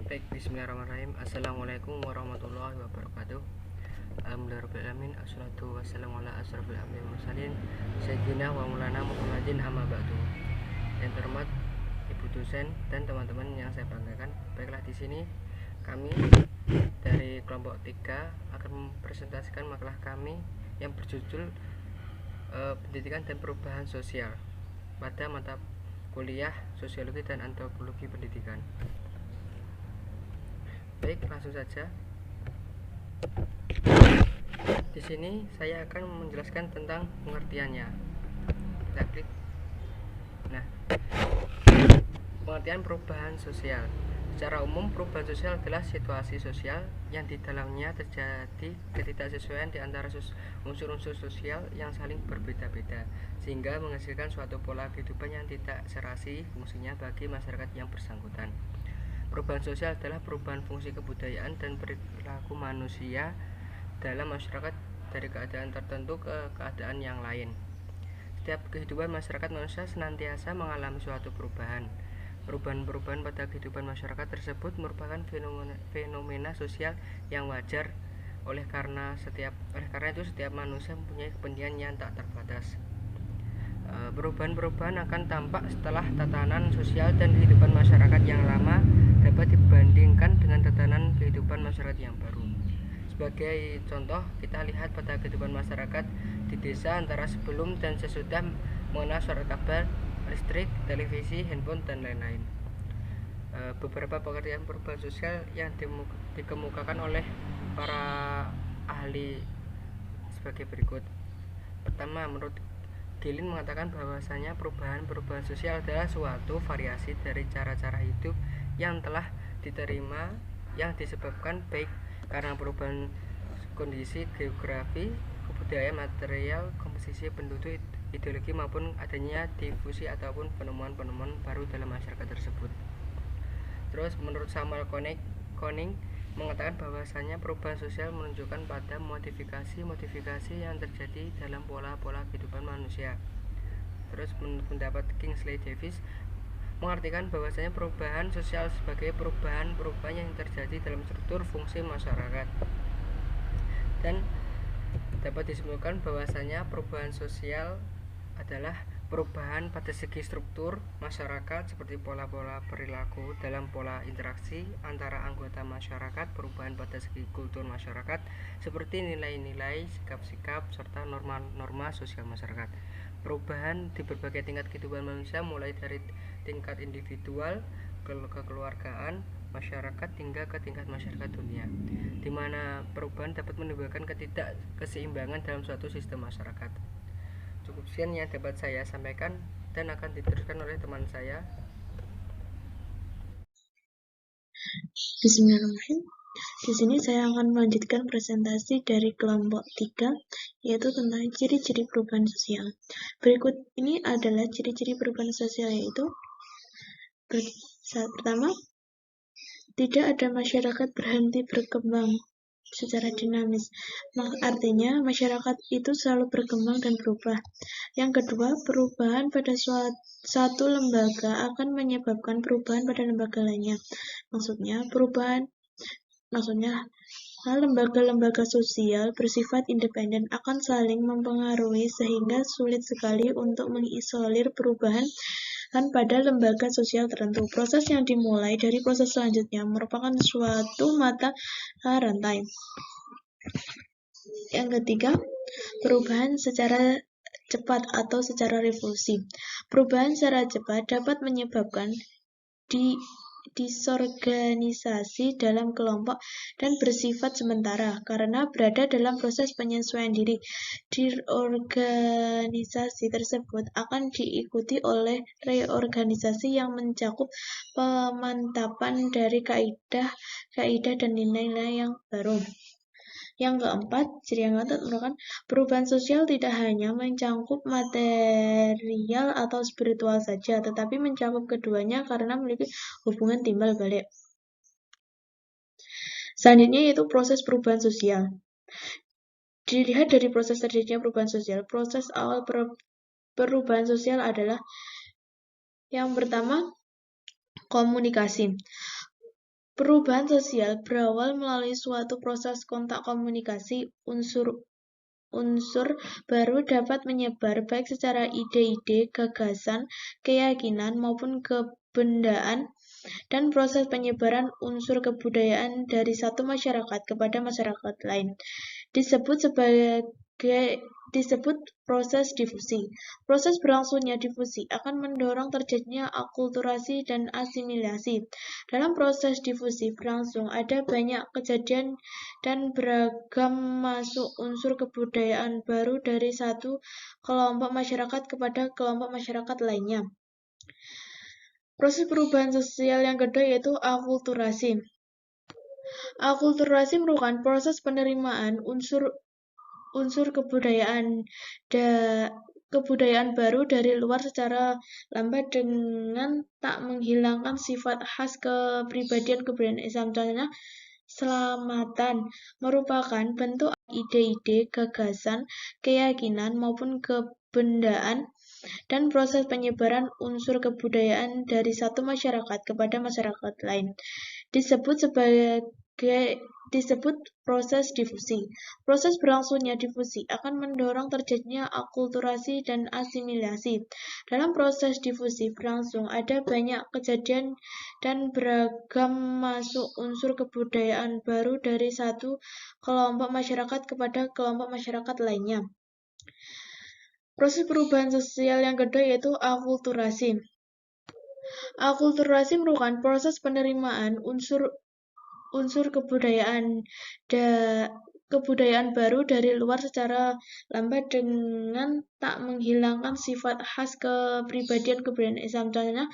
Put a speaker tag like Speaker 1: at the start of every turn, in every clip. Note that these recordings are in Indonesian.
Speaker 1: Baik, bismillahirrahmanirrahim. Assalamualaikum warahmatullahi wabarakatuh. Alhamdulillahirrahmanirrahim. Assalatu wassalamu ala asrafil anbiya'i wal mursalin sayyidina wa maulana Muhammadin amma ba'du. Yang terhormat Ibu dosen dan teman-teman yang saya banggakan. Baiklah, di sini kami dari kelompok 3 akan mempresentasikan makalah kami yang berjudul Pendidikan dan Perubahan Sosial pada mata kuliah Sosiologi dan Antropologi Pendidikan. Baik, langsung saja. Di sini saya akan menjelaskan tentang pengertiannya. Kita klik. Nah, pengertian perubahan sosial. Secara umum, perubahan sosial adalah situasi sosial yang di dalamnya terjadi ketidaksesuaian di antara unsur-unsur sosial yang saling berbeda-beda, sehingga menghasilkan suatu pola kehidupan yang tidak serasi fungsinya bagi masyarakat yang bersangkutan. Perubahan sosial adalah perubahan fungsi kebudayaan dan perilaku manusia dalam masyarakat dari keadaan tertentu ke keadaan yang lain. Setiap kehidupan masyarakat manusia senantiasa mengalami suatu perubahan. Perubahan-perubahan pada kehidupan masyarakat tersebut merupakan fenomena sosial yang wajar. Oleh karena itu setiap manusia mempunyai kepentingan yang tak terbatas. Perubahan-perubahan akan tampak setelah tatanan sosial dan kehidupan masyarakat yang lama dapat dibandingkan dengan tatanan kehidupan masyarakat yang baru. Sebagai contoh, kita lihat pada kehidupan masyarakat di desa antara sebelum dan sesudah mengenal surat kabar, listrik, televisi, handphone, dan lain-lain. Beberapa pengertian perubahan sosial yang dikemukakan oleh para ahli sebagai berikut. Pertama, menurut Gilin mengatakan bahwasanya perubahan sosial adalah suatu variasi dari cara-cara hidup yang telah diterima yang disebabkan baik karena perubahan kondisi geografi, kebudayaan, material, komposisi penduduk, ideologi maupun adanya difusi ataupun penemuan-penemuan baru dalam masyarakat tersebut. Terus menurut Samuel Koning mengatakan bahwasanya perubahan sosial menunjukkan pada modifikasi yang terjadi dalam pola-pola kehidupan manusia. Terus menurut pendapat Kingsley Davis mengartikan bahwasanya perubahan sosial sebagai perubahan yang terjadi dalam struktur fungsi masyarakat. Dan dapat disimpulkan bahwasanya perubahan sosial adalah perubahan pada segi struktur masyarakat seperti pola-pola perilaku dalam pola interaksi antara anggota masyarakat, perubahan pada segi kultur masyarakat seperti nilai-nilai, sikap-sikap, serta norma-norma sosial masyarakat. Perubahan di berbagai tingkat kehidupan manusia mulai dari tingkat individual, kekeluargaan, masyarakat hingga ke tingkat masyarakat dunia, di mana perubahan dapat menimbulkan ketidakseimbangan dalam suatu sistem masyarakat. Cukup sekian yang dapat saya sampaikan dan akan diteruskan oleh teman saya.
Speaker 2: Bismillahirrahmanirrahim. Di sini saya akan melanjutkan presentasi dari kelompok 3, yaitu tentang ciri-ciri perubahan sosial. Berikut ini adalah ciri-ciri perubahan sosial, yaitu pertama, tidak ada masyarakat berhenti berkembang secara dinamis. Artinya, masyarakat itu selalu berkembang dan berubah. Yang kedua, perubahan pada satu lembaga akan menyebabkan perubahan pada lembaga lainnya. Maksudnya, lembaga-lembaga sosial bersifat independen akan saling mempengaruhi sehingga sulit sekali untuk mengisolir perubahan pada lembaga sosial tertentu. Proses yang dimulai dari proses selanjutnya merupakan suatu mata rantai. Yang ketiga, perubahan secara cepat atau secara revolusi. Perubahan secara cepat dapat menyebabkan disorganisasi dalam kelompok dan bersifat sementara karena berada dalam proses penyesuaian diri. Disorganisasi tersebut akan diikuti oleh reorganisasi yang mencakup pemantapan dari kaidah dan nilai-nilai yang baru. Yang keempat, ciri yang keempat merupakan perubahan sosial tidak hanya mencakup material atau spiritual saja, tetapi mencakup keduanya karena memiliki hubungan timbal balik. Selanjutnya yaitu proses perubahan sosial. Dilihat dari proses terjadinya perubahan sosial, proses awal perubahan sosial adalah yang pertama, komunikasi. Perubahan sosial berawal melalui suatu proses kontak komunikasi. Unsur baru dapat menyebar baik secara ide-ide, gagasan, keyakinan, maupun kebendaan, dan proses penyebaran unsur kebudayaan dari satu masyarakat kepada masyarakat lain disebut proses difusi. Proses berlangsungnya difusi akan mendorong terjadinya akulturasi dan asimilasi. Dalam proses difusi berlangsung ada banyak kejadian dan beragam masuk unsur kebudayaan baru dari satu kelompok masyarakat kepada kelompok masyarakat lainnya. Proses perubahan sosial yang kedua yaitu akulturasi. Akulturasi merupakan proses penerimaan unsur kebudayaan baru dari luar secara lambat dengan tak menghilangkan sifat khas kepribadian kebudayaan Islam. Contohnya, selamatan merupakan bentuk ide-ide, gagasan, keyakinan, maupun kebendaan, dan proses penyebaran unsur kebudayaan dari satu masyarakat kepada masyarakat lain disebut proses difusi. Proses berlangsungnya difusi akan mendorong terjadinya akulturasi dan asimilasi. Dalam proses difusi berlangsung ada banyak kejadian dan beragam masuk unsur kebudayaan baru dari satu kelompok masyarakat kepada kelompok masyarakat lainnya. Proses perubahan sosial yang kedua yaitu akulturasi. Akulturasi merupakan proses penerimaan unsur kebudayaan baru dari luar secara lambat dengan tak menghilangkan sifat khas kepribadian kebudayaan Islam. Contohnya,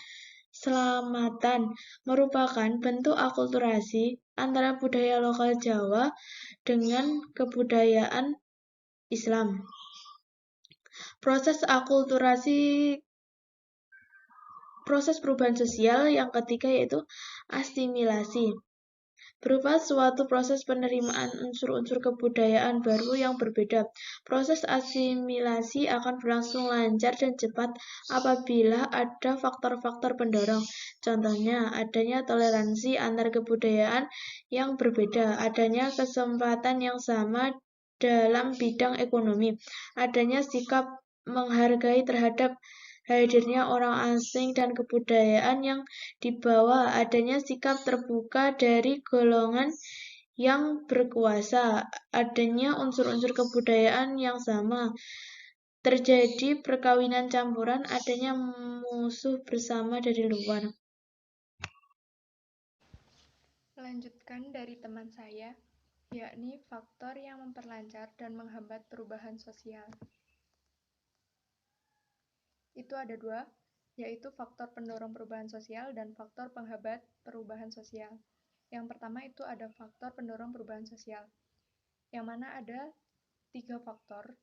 Speaker 2: selamatan merupakan bentuk akulturasi antara budaya lokal Jawa dengan kebudayaan Islam. Proses perubahan sosial yang ketiga yaitu asimilasi. Berupa suatu proses penerimaan unsur-unsur kebudayaan baru yang berbeda. Proses asimilasi akan berlangsung lancar dan cepat apabila ada faktor-faktor pendorong. Contohnya, adanya toleransi antar kebudayaan yang berbeda, adanya kesempatan yang sama dalam bidang ekonomi, adanya sikap menghargai terhadap hadirnya orang asing dan kebudayaan yang dibawa, adanya sikap terbuka dari golongan yang berkuasa, adanya unsur-unsur kebudayaan yang sama, terjadi perkawinan campuran, adanya musuh bersama dari luar.
Speaker 3: Melanjutkan dari teman saya, yakni faktor yang memperlancar dan menghambat perubahan sosial. Itu ada dua, yaitu faktor pendorong perubahan sosial dan faktor penghambat perubahan sosial. Yang pertama itu ada faktor pendorong perubahan sosial, yang mana ada 3 faktor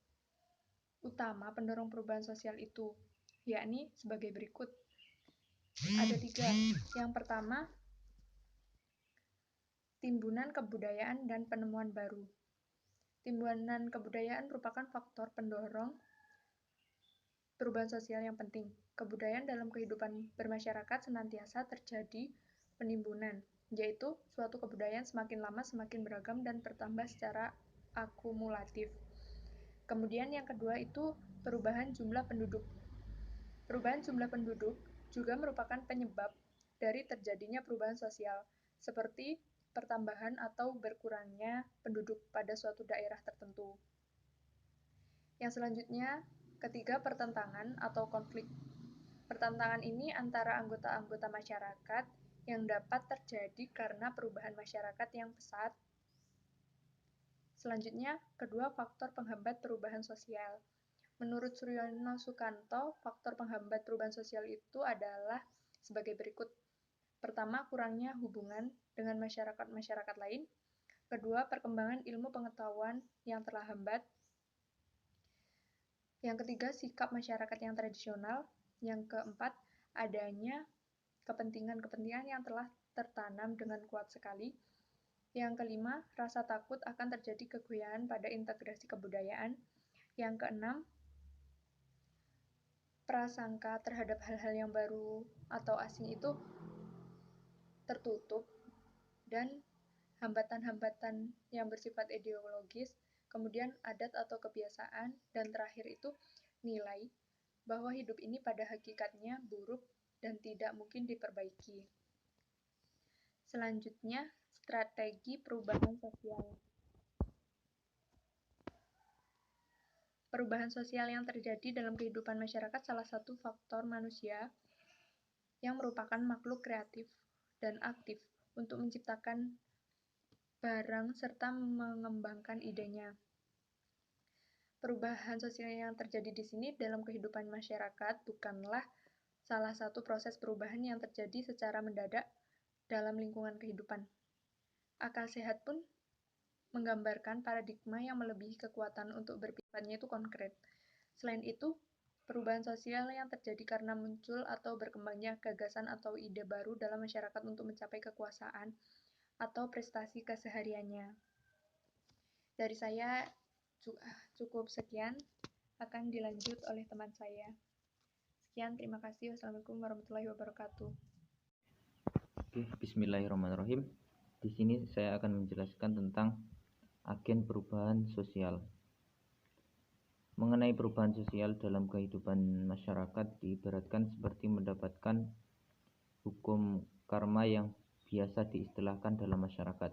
Speaker 3: utama pendorong perubahan sosial itu, yakni sebagai berikut. Ada 3. Yang pertama, timbunan kebudayaan dan penemuan baru. Timbunan kebudayaan merupakan faktor pendorong perubahan sosial yang penting. Kebudayaan dalam kehidupan bermasyarakat senantiasa terjadi penimbunan, yaitu suatu kebudayaan semakin lama semakin beragam dan bertambah secara akumulatif. Kemudian yang kedua itu perubahan jumlah penduduk. Perubahan jumlah penduduk juga merupakan penyebab dari terjadinya perubahan sosial, seperti pertambahan atau berkurangnya penduduk pada suatu daerah tertentu. Yang selanjutnya, ketiga, pertentangan atau konflik. Pertentangan ini antara anggota-anggota masyarakat yang dapat terjadi karena perubahan masyarakat yang pesat. Selanjutnya, kedua, faktor penghambat perubahan sosial. Menurut Suryono Sukanto, faktor penghambat perubahan sosial itu adalah sebagai berikut. Pertama, kurangnya hubungan dengan masyarakat-masyarakat lain. Kedua, perkembangan ilmu pengetahuan yang telah hambat. Yang ketiga, sikap masyarakat yang tradisional. Yang keempat, adanya kepentingan-kepentingan yang telah tertanam dengan kuat sekali. Yang kelima, rasa takut akan terjadi kegoyaan pada integrasi kebudayaan. Yang keenam, prasangka terhadap hal-hal yang baru atau asing itu tertutup. dan hambatan-hambatan yang bersifat ideologis, kemudian adat atau kebiasaan, dan terakhir itu nilai bahwa hidup ini pada hakikatnya buruk dan tidak mungkin diperbaiki. Selanjutnya, strategi perubahan sosial. Perubahan sosial yang terjadi dalam kehidupan masyarakat salah satu faktor manusia yang merupakan makhluk kreatif dan aktif untuk menciptakan barang serta mengembangkan idenya. Perubahan sosial yang terjadi di sini dalam kehidupan masyarakat bukanlah salah satu proses perubahan yang terjadi secara mendadak dalam lingkungan kehidupan. Akal sehat pun menggambarkan paradigma yang melebihi kekuatan untuk berpikirnya itu konkret. Selain itu, perubahan sosial yang terjadi karena muncul atau berkembangnya gagasan atau ide baru dalam masyarakat untuk mencapai kekuasaan atau prestasi kesehariannya. Dari saya cukup sekian, akan dilanjut oleh teman saya. Sekian, terima kasih. Wassalamualaikum warahmatullahi wabarakatuh.
Speaker 4: Oke, bismillahirrahmanirrahim. Di sini saya akan menjelaskan tentang agen perubahan sosial. Mengenai perubahan sosial dalam kehidupan masyarakat diibaratkan seperti mendapatkan hukum karma yang biasa diistilahkan dalam masyarakat.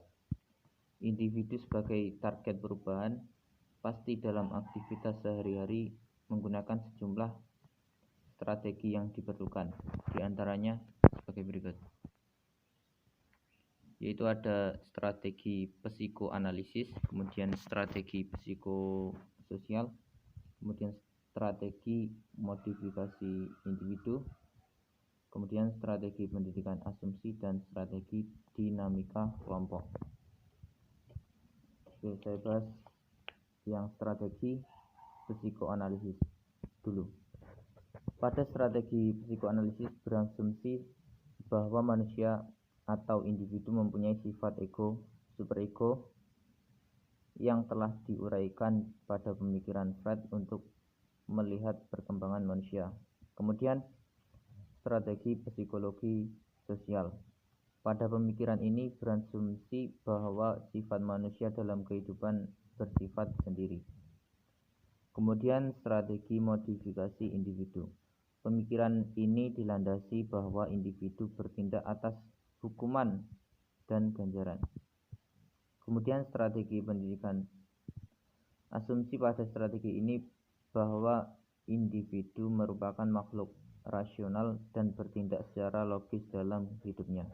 Speaker 4: Individu sebagai target perubahan pasti dalam aktivitas sehari-hari menggunakan sejumlah strategi yang diperlukan. Di antaranya sebagai berikut, yaitu ada strategi psikoanalisis, kemudian strategi psikososial, kemudian strategi modifikasi individu, kemudian strategi pendidikan asumsi, dan strategi dinamika kelompok. Oke, saya bahas yang strategi psikoanalisis dulu. Pada strategi psikoanalisis berasumsi bahwa manusia atau individu mempunyai sifat ego, superego yang telah diuraikan pada pemikiran Freud untuk melihat perkembangan manusia. Kemudian strategi psikologi sosial. Pada pemikiran ini berasumsi bahwa sifat manusia dalam kehidupan bersifat sendiri. Kemudian strategi modifikasi individu. Pemikiran ini dilandasi bahwa individu bertindak atas hukuman dan ganjaran. Kemudian strategi pendidikan. Asumsi pada strategi ini bahwa individu merupakan makhluk rasional dan bertindak secara logis dalam hidupnya.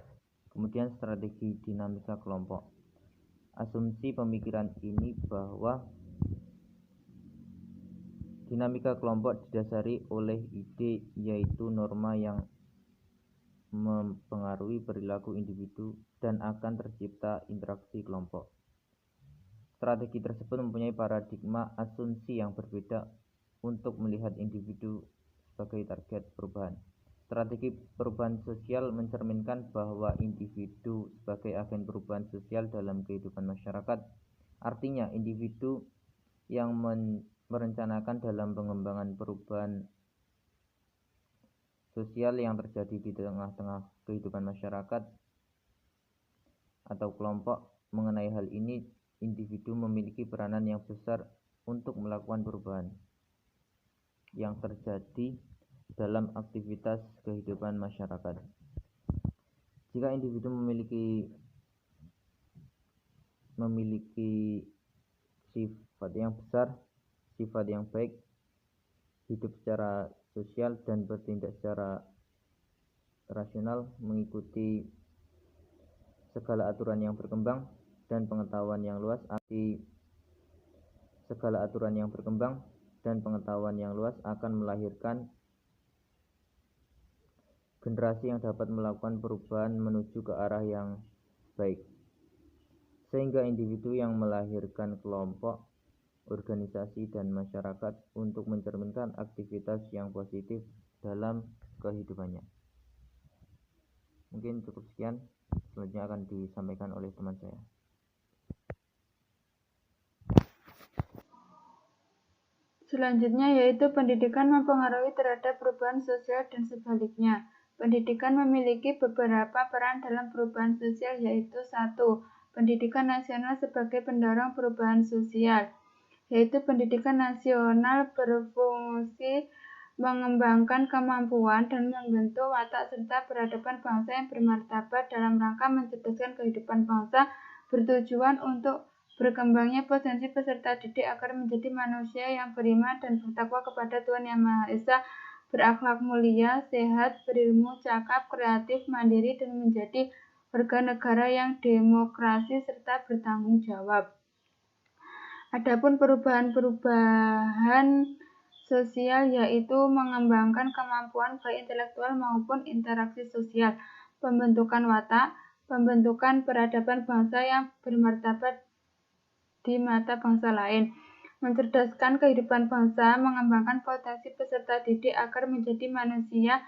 Speaker 4: Kemudian strategi dinamika kelompok. Asumsi pemikiran ini bahwa dinamika kelompok didasari oleh ide, yaitu norma yang mempengaruhi perilaku individu dan akan tercipta interaksi kelompok. Strategi tersebut mempunyai paradigma asumsi yang berbeda untuk melihat individu sebagai target perubahan. Strategi perubahan sosial mencerminkan bahwa individu sebagai agen perubahan sosial dalam kehidupan masyarakat. Artinya, individu yang merencanakan dalam pengembangan perubahan sosial yang terjadi di tengah-tengah kehidupan masyarakat atau kelompok. Mengenai hal ini, individu memiliki peranan yang besar untuk melakukan perubahan yang terjadi dalam aktivitas kehidupan masyarakat. Jika individu memiliki sifat yang besar, sifat yang baik, hidup secara sosial dan bertindak secara rasional, mengikuti segala aturan yang berkembang dan pengetahuan yang luas, akan melahirkan generasi yang dapat melakukan perubahan menuju ke arah yang baik, sehingga individu yang melahirkan kelompok, organisasi, dan masyarakat untuk mencerminkan aktivitas yang positif dalam kehidupannya. Mungkin cukup sekian, selanjutnya akan disampaikan oleh teman saya.
Speaker 5: Selanjutnya yaitu pendidikan mempengaruhi terhadap perubahan sosial dan sebaliknya.
Speaker 3: Pendidikan memiliki beberapa peran dalam perubahan sosial, yaitu 1. Pendidikan nasional sebagai pendorong perubahan sosial, yaitu pendidikan nasional berfungsi mengembangkan kemampuan dan membentuk watak serta peradaban bangsa yang bermartabat dalam rangka mencerdaskan kehidupan bangsa, bertujuan untuk berkembangnya potensi peserta didik agar menjadi manusia yang beriman dan bertakwa kepada Tuhan Yang Maha Esa, berakhlak mulia, sehat, berilmu, cakap, kreatif, mandiri, dan menjadi warga negara yang demokrasi serta bertanggung jawab. Adapun perubahan sosial yaitu mengembangkan kemampuan baik intelektual maupun interaksi sosial, pembentukan watak, pembentukan peradaban bangsa yang bermartabat di mata bangsa lain, mencerdaskan kehidupan bangsa, mengembangkan potensi peserta didik agar menjadi manusia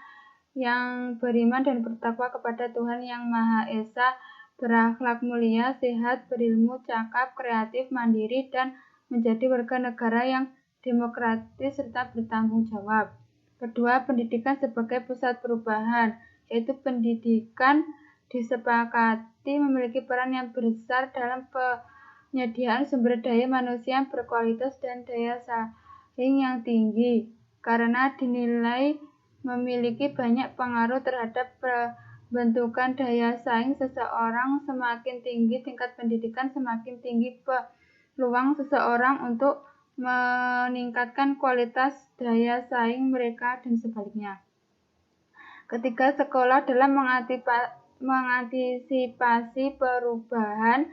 Speaker 3: yang beriman dan bertakwa kepada Tuhan Yang Maha Esa, berakhlak mulia, sehat, berilmu, cakap, kreatif, mandiri, dan menjadi warga negara yang demokratis serta bertanggung jawab. Kedua, pendidikan sebagai pusat perubahan, yaitu pendidikan disepakati memiliki peran yang besar dalam penyediaan sumber daya manusia yang berkualitas dan daya saing yang tinggi, karena dinilai memiliki banyak pengaruh terhadap pembentukan daya saing seseorang. Semakin tinggi tingkat pendidikan, semakin tinggi peluang seseorang untuk meningkatkan kualitas daya saing mereka dan sebaliknya. Ketiga, sekolah dalam mengantisipasi perubahan,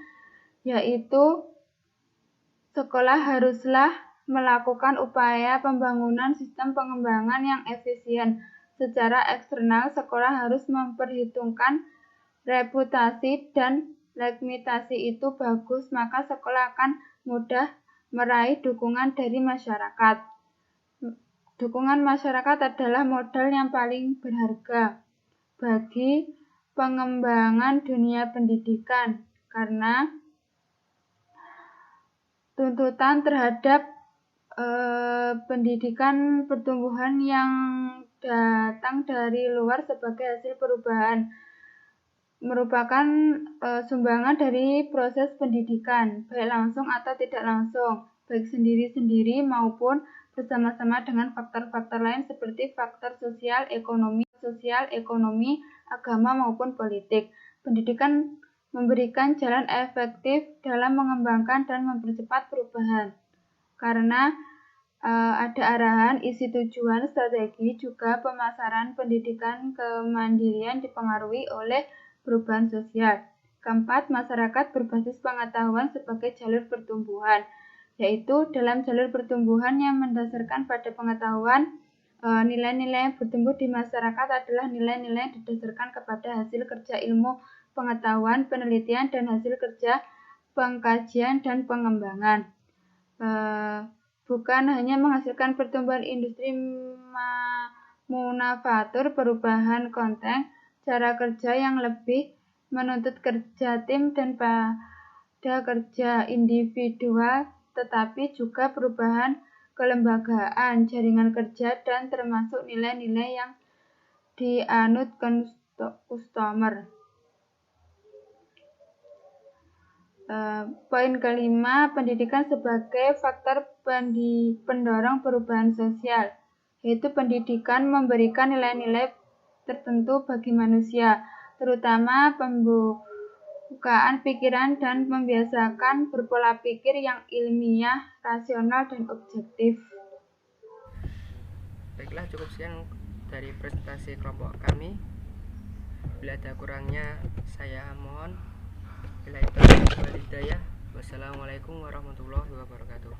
Speaker 3: yaitu sekolah haruslah melakukan upaya pembangunan sistem pengembangan yang efisien. Secara eksternal, sekolah harus memperhitungkan reputasi dan legitimasi itu bagus, maka sekolah akan mudah meraih dukungan dari masyarakat. Dukungan masyarakat adalah modal yang paling berharga bagi pengembangan dunia pendidikan, karena tuntutan terhadap pendidikan pertumbuhan yang datang dari luar sebagai hasil perubahan merupakan sumbangan dari proses pendidikan, baik langsung atau tidak langsung, baik sendiri-sendiri maupun bersama-sama dengan faktor-faktor lain seperti faktor sosial, ekonomi, agama maupun politik. Pendidikan memberikan jalan efektif dalam mengembangkan dan mempercepat perubahan, karena ada arahan, isi tujuan, strategi, juga pemasaran pendidikan kemandirian dipengaruhi oleh perubahan sosial. Keempat, masyarakat berbasis pengetahuan sebagai jalur pertumbuhan, yaitu dalam jalur pertumbuhan yang mendasarkan pada pengetahuan, nilai-nilai yang bertumbuh di masyarakat adalah nilai-nilai yang didasarkan kepada hasil kerja ilmu pengetahuan, penelitian, dan hasil kerja pengkajian dan pengembangan. Bukan hanya menghasilkan pertumbuhan industri manufaktur, perubahan konten, cara kerja yang lebih menuntut kerja tim dan pada kerja individual, tetapi juga perubahan kelembagaan, jaringan kerja, dan termasuk nilai-nilai yang dianut customer. Poin kelima, pendidikan sebagai faktor pendorong perubahan sosial, yaitu pendidikan memberikan nilai-nilai tertentu bagi manusia, terutama pembukaan pikiran dan membiasakan berpola pikir yang ilmiah, rasional, dan objektif.
Speaker 1: Baiklah, cukup sekian dari presentasi kelompok kami. Bila ada kurangnya, saya mohon. Wassalamualaikum warahmatullahi wabarakatuh.